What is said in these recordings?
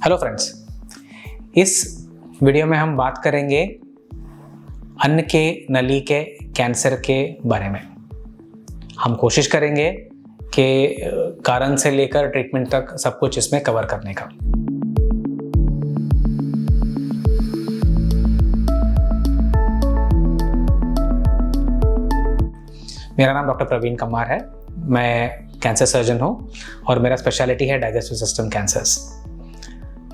Hello friends, इस video में हम बात करेंगे अन्न के नली के कैंसर के बारे में। हम कोशिश करेंगे कि कारण से लेकर ट्रीटमेंट तक सब कुछ इसमें कवर करने का। मेरा नाम डॉक्टर प्रवीण कमार है। मैं कैंसर सर्जन हूँ और मेरा स्पेशलिटी है digestive system cancers.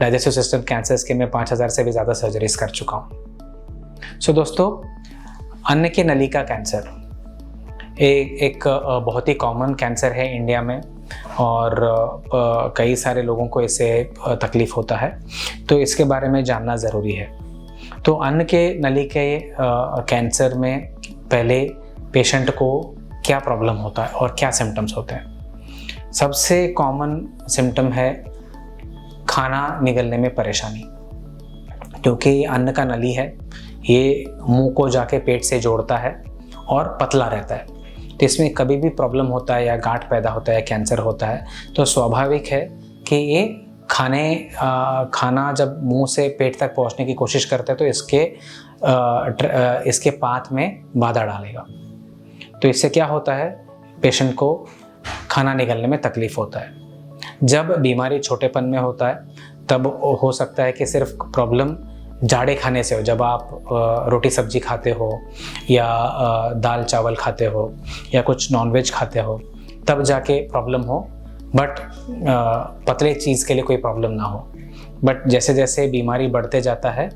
Digestive system cancers के मैं 5000 से भी ज़्यादा सर्जरीज कर चुका हूँ। सो दोस्तों, अन्न के नली का कैंसर एक बहुत ही कॉमन कैंसर है इंडिया में और कई सारे लोगों को इससे तकलीफ़ होता है, तो इसके बारे में जानना ज़रूरी है। तो अन्न के नली के कैंसर में पहले पेशेंट को क्या प्रॉब्लम होता है और क्या सिम्टम्स होते हैं। सबसे कॉमन सिम्टम है खाना निगलने में परेशानी, क्योंकि अन्न का नली है, ये मुंह को जाके पेट से जोड़ता है और पतला रहता है। तो इसमें कभी भी प्रॉब्लम होता है या गांठ पैदा होता है या कैंसर होता है तो स्वाभाविक है कि ये खाना जब मुंह से पेट तक पहुंचने की कोशिश करता है तो इसके पाथ में बाधा डालेगा। तो इससे क्या होता है, पेशेंट को खाना निगलने में तकलीफ होता है। जब बीमारी छोटेपन में होता है तब हो सकता है कि सिर्फ प्रॉब्लम जाड़े खाने से हो। जब आप रोटी सब्जी खाते हो या दाल चावल खाते हो या कुछ नॉनवेज खाते हो तब जाके प्रॉब्लम हो, बट पतले चीज़ के लिए कोई प्रॉब्लम ना हो। बट जैसे जैसे बीमारी बढ़ते जाता है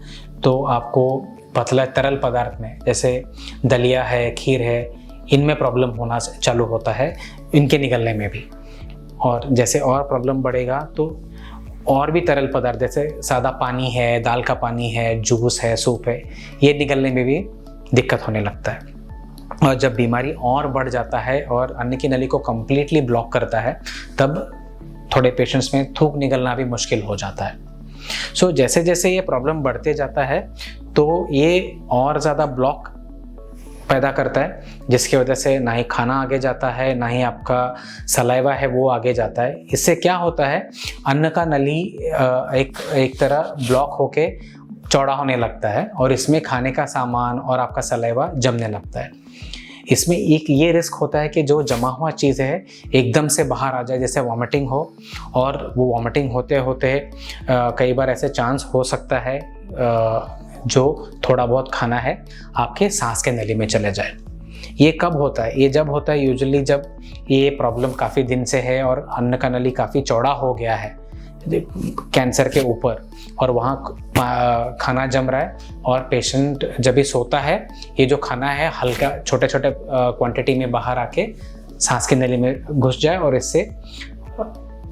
तो आपको पतला तरल पदार्थ में, जैसे दलिया है, खीर है, इनमें प्रॉब्लम होना चालू होता है, इनके निकलने में भी। और जैसे और प्रॉब्लम बढ़ेगा तो और भी तरल पदार्थ, जैसे सादा पानी है, दाल का पानी है, जूस है, सूप है, ये निकलने में भी दिक्कत होने लगता है। और जब बीमारी और बढ़ जाता है और अन्न की नली को कम्प्लीटली ब्लॉक करता है तब थोड़े पेशेंट्स में थूक निकलना भी मुश्किल हो जाता है। सो जैसे जैसे ये प्रॉब्लम बढ़ते जाता है तो ये और ज़्यादा ब्लॉक पैदा करता है, जिसकी वजह से ना ही खाना आगे जाता है, ना ही आपका सलाइवा है वो आगे जाता है। इससे क्या होता है, अन्न का नली एक तरह ब्लॉक होके चौड़ा होने लगता है और इसमें खाने का सामान और आपका सलाइवा जमने लगता है। इसमें एक ये रिस्क होता है कि जो जमा हुआ चीज़ है एकदम से बाहर आ जाए, जैसे वॉमिटिंग हो, और वो वॉमिटिंग होते होते कई बार ऐसे चांस हो सकता है जो थोड़ा बहुत खाना है आपके सांस के नली में चले जाए। ये कब होता है? ये जब होता है यूजुअली जब ये प्रॉब्लम काफ़ी दिन से है और अन्न का नली काफ़ी चौड़ा हो गया है कैंसर के ऊपर और वहाँ खाना जम रहा है और पेशेंट जब भी सोता है ये जो खाना है हल्का छोटे छोटे क्वांटिटी में बाहर आके सांस की नली में घुस जाए और इससे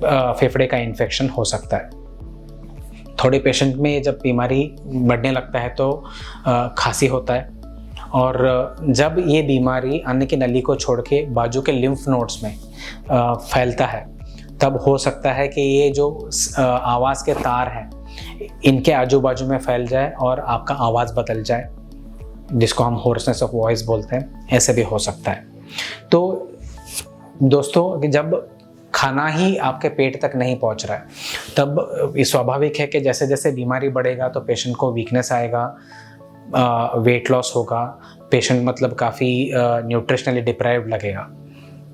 फेफड़े का इन्फेक्शन हो सकता है। थोड़े पेशेंट में जब बीमारी बढ़ने लगता है तो खांसी होता है, और जब ये बीमारी अन्न की नली को छोड़ के बाजू के लिम्फ नोड्स में फैलता है तब हो सकता है कि ये जो आवाज़ के तार हैं इनके आजू बाजू में फैल जाए और आपका आवाज़ बदल जाए, जिसको हम होर्सनेस ऑफ वॉइस बोलते हैं। ऐसे भी हो सकता है। तो दोस्तों, जब खाना ही आपके पेट तक नहीं पहुंच रहा है तब स्वाभाविक है कि जैसे जैसे बीमारी बढ़ेगा तो पेशेंट को वीकनेस आएगा, वेट लॉस होगा, पेशेंट मतलब काफ़ी न्यूट्रिशनली डिप्राइव्ड लगेगा।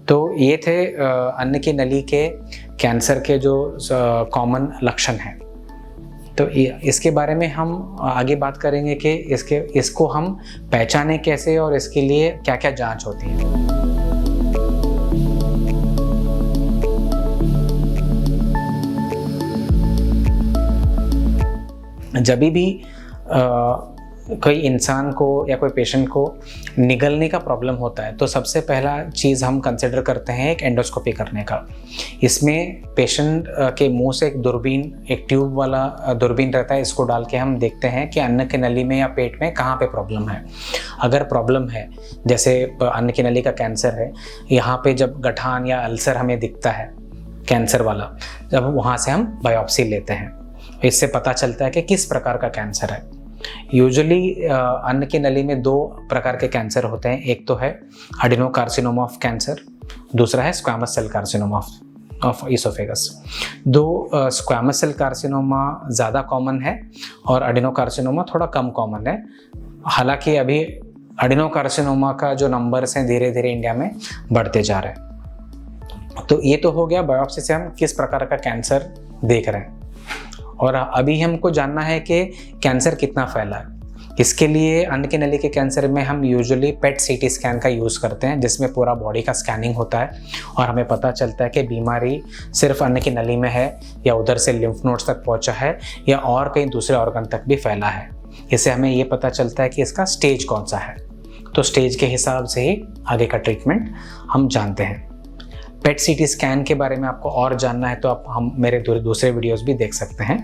तो ये थे अन्न की नली के कैंसर के जो कॉमन लक्षण हैं। तो इसके बारे में हम आगे बात करेंगे कि इसको हम पहचानें कैसे और इसके लिए क्या क्या जांच होती है। जब भी कोई इंसान को या कोई पेशेंट को निगलने का प्रॉब्लम होता है तो सबसे पहला चीज़ हम कंसिडर करते हैं एक एंडोस्कोपी करने का। इसमें पेशेंट के मुंह से एक ट्यूब वाला दूरबीन रहता है, इसको डाल के हम देखते हैं कि अन्न की नली में या पेट में कहाँ पे प्रॉब्लम है। अगर प्रॉब्लम है, जैसे अन्न की नली का कैंसर है, यहाँ पे जब गठान या अल्सर हमें दिखता है कैंसर वाला, जब वहाँ से हम बायोप्सी लेते हैं, इससे पता चलता है कि किस प्रकार का कैंसर है। यूजुअली अन्न की नली में 2 प्रकार के कैंसर होते हैं। एक तो है एडिनोकार्सिनोमा ऑफ कैंसर, दूसरा है squamous cell carcinoma of of oesophagus. दो स्क्वैमस सेल कार्सिनोमा ज़्यादा कॉमन है और एडिनोकार्सिनोमा थोड़ा कम कॉमन है। हालांकि अभी एडिनोकार्सिनोमा का जो नंबर्स हैं धीरे धीरे इंडिया में बढ़ते जा रहे हैं। तो ये तो हो गया बायोप्सी से हम किस प्रकार का कैंसर देख रहे हैं। और अभी हमको जानना है कि कैंसर कितना फैला है। इसके लिए अन्न की नली के कैंसर में हम यूजुअली पेट सीटी स्कैन का यूज़ करते हैं, जिसमें पूरा बॉडी का स्कैनिंग होता है और हमें पता चलता है कि बीमारी सिर्फ अन्न की नली में है या उधर से लिम्फ नोड्स तक पहुंचा है या और कहीं दूसरे ऑर्गन तक भी फैला है। इससे हमें ये पता चलता है कि इसका स्टेज कौन सा है। तो स्टेज के हिसाब से ही आगे का ट्रीटमेंट हम जानते हैं। पेट सीटी स्कैन के बारे में आपको और जानना है तो आप हम मेरे दूसरे वीडियोस भी देख सकते हैं।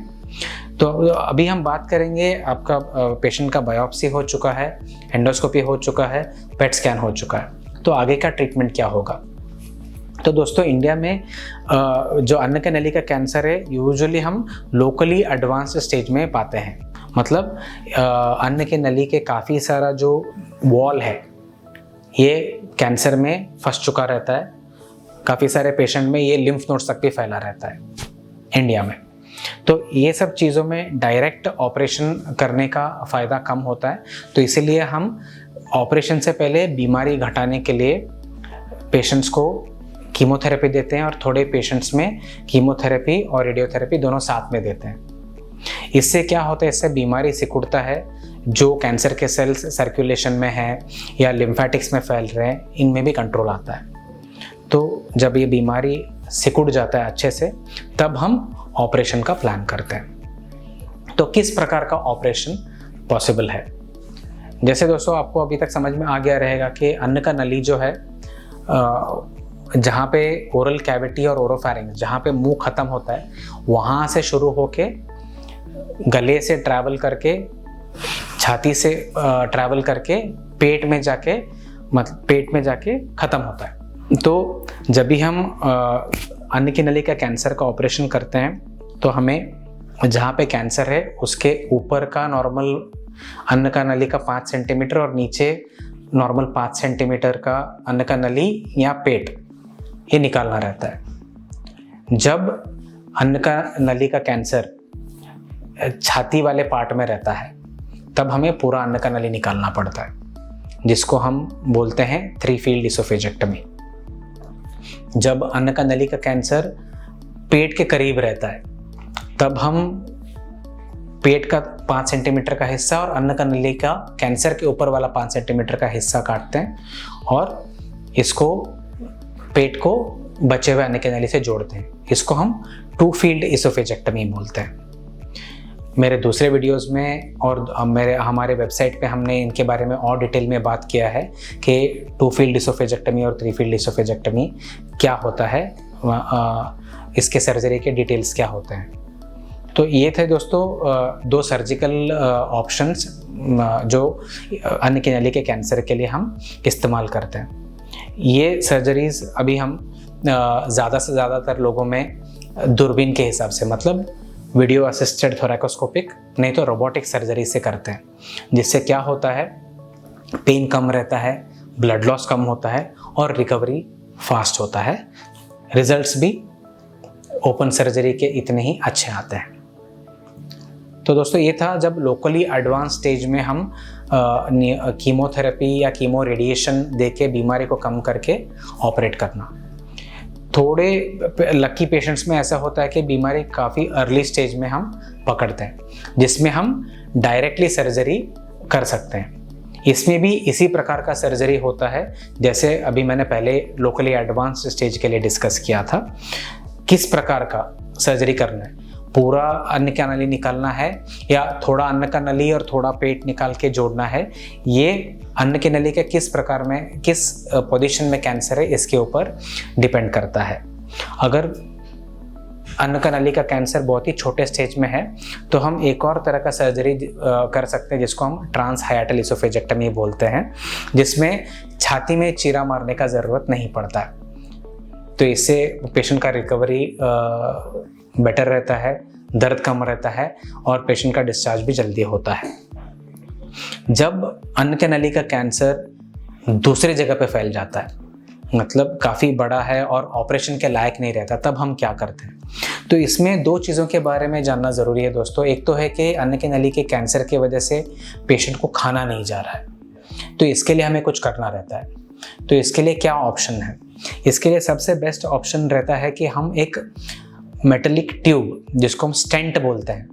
तो अभी हम बात करेंगे, आपका पेशेंट का बायोप्सी हो चुका है, एंडोस्कोपी हो चुका है, पेट स्कैन हो चुका है, तो आगे का ट्रीटमेंट क्या होगा। तो दोस्तों इंडिया में जो अन्न की नली का कैंसर है यूजुअली हम लोकली एडवांस्ड स्टेज में पाते हैं। मतलब अन्न की नली के काफ़ी सारा जो वॉल है ये कैंसर में फंस चुका रहता है। काफ़ी सारे पेशेंट में ये लिम्फ नोड्स तक भी फैला रहता है इंडिया में। तो ये सब चीज़ों में डायरेक्ट ऑपरेशन करने का फ़ायदा कम होता है। तो इसीलिए हम ऑपरेशन से पहले बीमारी घटाने के लिए पेशेंट्स को कीमोथेरेपी देते हैं और थोड़े पेशेंट्स में कीमोथेरेपी और रेडियोथेरेपी दोनों साथ में देते हैं। इससे क्या होता है, इससे बीमारी सिकुड़ता है। जो कैंसर के सेल्स सर्कुलेशन में हैं या लिम्फेटिक्स में फैल रहे हैं, इनमें भी कंट्रोल आता है। तो जब ये बीमारी सिकुड़ जाता है अच्छे से, तब हम ऑपरेशन का प्लान करते हैं। तो किस प्रकार का ऑपरेशन पॉसिबल है। जैसे दोस्तों आपको अभी तक समझ में आ गया रहेगा कि अन्न का नली जो है जहाँ पे ओरल कैविटी और ओरोफैरिंग्स, जहाँ पे मुंह ख़त्म होता है, वहाँ से शुरू होके गले से ट्रैवल करके, छाती से ट्रैवल करके पेट में जाके ख़त्म होता है। तो जब भी हम अन्न की नली का कैंसर का ऑपरेशन करते हैं तो हमें जहाँ पे कैंसर है उसके ऊपर का नॉर्मल अन्न का नली का 5 सेंटीमीटर और नीचे नॉर्मल 5 सेंटीमीटर का अन्न का नली या पेट ये निकालना रहता है। जब अन्न का नली का कैंसर छाती वाले पार्ट में रहता है तब हमें पूरा अन्न का नली निकालना पड़ता है, जिसको हम बोलते हैं 3 फील्ड इसोफेजेक्टमी। जब अन्न का नली का कैंसर पेट के करीब रहता है तब हम पेट का 5 सेंटीमीटर का हिस्सा और अन्न का नली का कैंसर के ऊपर वाला 5 सेंटीमीटर का हिस्सा काटते हैं और इसको पेट को बचे हुए अन्न की नली से जोड़ते हैं। इसको हम 2 फील्ड इसोफेजेक्टमी बोलते हैं। मेरे दूसरे वीडियोस में और हमारे वेबसाइट पे हमने इनके बारे में और डिटेल में बात किया है कि 2 फील्ड इसोफेजेक्टमी और 3 फील्ड इसोफेजेक्टमी क्या होता है, इसके सर्जरी के डिटेल्स क्या होते हैं। तो ये थे दोस्तों 2 सर्जिकल ऑप्शंस जो अन्न की नली के कैंसर के लिए हम इस्तेमाल करते हैं। ये सर्जरीज अभी हम ज़्यादा से ज़्यादातर लोगों में दूरबीन के हिसाब से, मतलब वीडियो असिस्टेड थोरैकोस्कोपिक नहीं तो रोबोटिक सर्जरी से करते हैं, जिससे क्या होता है पेन कम रहता है, ब्लड लॉस कम होता है और रिकवरी फास्ट होता है। रिजल्ट्स भी ओपन सर्जरी के इतने ही अच्छे आते हैं। तो दोस्तों ये था जब लोकली एडवांस स्टेज में हम कीमोथेरेपी या कीमो रेडिएशन देके बीमारी को कम करके ऑपरेट करना। थोड़े लकी पेशेंट्स में ऐसा होता है कि बीमारी काफ़ी अर्ली स्टेज में हम पकड़ते हैं, जिसमें हम डायरेक्टली सर्जरी कर सकते हैं। इसमें भी इसी प्रकार का सर्जरी होता है जैसे अभी मैंने पहले लोकली एडवांस स्टेज के लिए डिस्कस किया था। किस प्रकार का सर्जरी करना है, पूरा अन्न का नली निकालना है या थोड़ा अन्न का नली और थोड़ा पेट निकाल के जोड़ना है, ये अन्न की नली के किस प्रकार में, किस पोजीशन में कैंसर है इसके ऊपर डिपेंड करता है। अगर अन्न का नली का कैंसर बहुत ही छोटे स्टेज में है तो हम एक और तरह का सर्जरी कर सकते हैं जिसको हम ट्रांस हाइएटल इसोफेजेक्टमी बोलते हैं, जिसमें छाती में चीरा मारने का ज़रूरत नहीं पड़ता। तो इससे पेशेंट का रिकवरी बेटर रहता है, दर्द कम रहता है और पेशेंट का डिस्चार्ज भी जल्दी होता है। जब अन्न के नली का कैंसर दूसरी जगह पे फैल जाता है, मतलब काफ़ी बड़ा है और ऑपरेशन के लायक नहीं रहता, तब हम क्या करते हैं? तो इसमें 2 चीज़ों के बारे में जानना ज़रूरी है दोस्तों। एक तो है कि अन्न की नली के कैंसर की वजह से पेशेंट को खाना नहीं जा रहा है, तो इसके लिए हमें कुछ करना रहता है। तो इसके लिए क्या ऑप्शन है? इसके लिए सबसे बेस्ट ऑप्शन रहता है कि हम एक मेटलिक ट्यूब, जिसको हम स्टेंट बोलते हैं,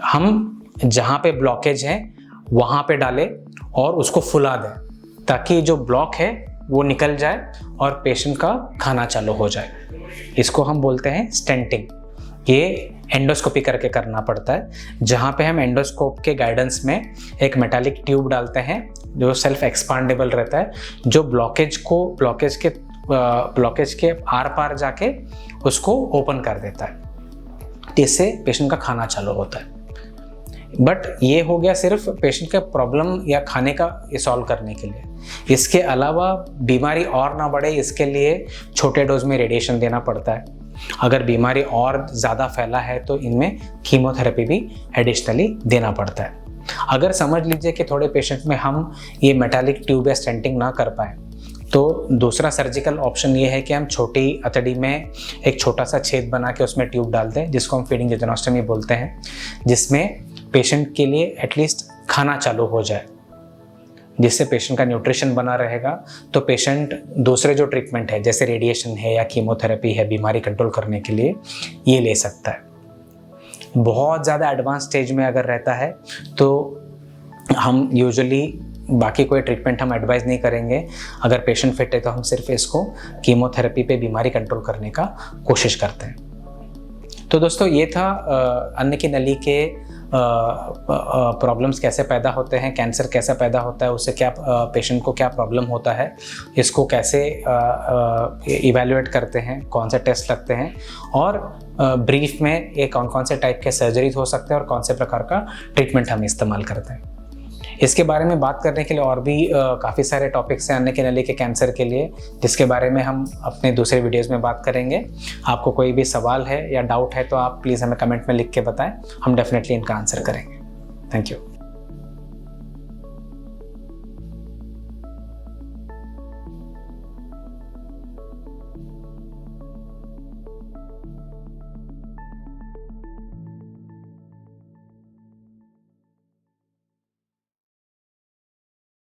हम जहाँ पे ब्लॉकेज है वहाँ पे डालें और उसको फुला दें, ताकि जो ब्लॉक है वो निकल जाए और पेशेंट का खाना चालू हो जाए। इसको हम बोलते हैं स्टेंटिंग। ये एंडोस्कोपी करके करना पड़ता है, जहाँ पे हम एंडोस्कोप के गाइडेंस में एक मेटालिक ट्यूब डालते हैं जो सेल्फ एक्सपांडेबल रहता है, जो ब्लॉकेज के आर पार जाके उसको ओपन कर देता है। इससे पेशेंट का खाना चालू होता है। बट ये हो गया सिर्फ पेशेंट का प्रॉब्लम या खाने का सॉल्व करने के लिए। इसके अलावा बीमारी और ना बढ़े, इसके लिए छोटे डोज में रेडिएशन देना पड़ता है। अगर बीमारी और ज़्यादा फैला है तो इनमें कीमोथेरेपी भी एडिशनली देना पड़ता है। अगर समझ लीजिए कि थोड़े पेशेंट में हम ये मेटालिक ट्यूब या स्टेंटिंग ना कर पाए, तो दूसरा सर्जिकल ऑप्शन ये है कि हम छोटी अतड़ी में एक छोटा सा छेद बना के उसमें ट्यूब डाल दें, जिसको हम फीडिंग जेजुनोस्टमी बोलते हैं, जिसमें पेशेंट के लिए एटलीस्ट खाना चालू हो जाए, जिससे पेशेंट का न्यूट्रिशन बना रहेगा। तो पेशेंट दूसरे जो ट्रीटमेंट है, जैसे रेडिएशन है या कीमोथेरेपी है बीमारी कंट्रोल करने के लिए, ये ले सकता है। बहुत ज़्यादा एडवांस स्टेज में अगर रहता है तो हम यूजुअली बाकी कोई ट्रीटमेंट हम एडवाइस नहीं करेंगे। अगर पेशेंट फिट है तो हम सिर्फ इसको कीमोथेरेपी पे बीमारी कंट्रोल करने का कोशिश करते हैं। तो दोस्तों ये था अन्न की नली के प्रॉब्लम्स कैसे पैदा होते हैं, कैंसर कैसे पैदा होता है, उससे क्या पेशेंट को क्या प्रॉब्लम होता है, इसको कैसे इवैल्यूएट करते हैं, कौन से टेस्ट लगते हैं, और ब्रीफ में ये कौन कौन से टाइप के सर्जरीज हो सकते हैं और कौन से प्रकार का ट्रीटमेंट हम इस्तेमाल करते हैं। इसके बारे में बात करने के लिए और भी काफ़ी सारे टॉपिक्स हैं अन्न की नली के कैंसर के लिए, जिसके बारे में हम अपने दूसरे वीडियोस में बात करेंगे। आपको कोई भी सवाल है या डाउट है तो आप प्लीज़ हमें कमेंट में लिख के बताएं, हम डेफिनेटली इनका आंसर करेंगे। Thank you.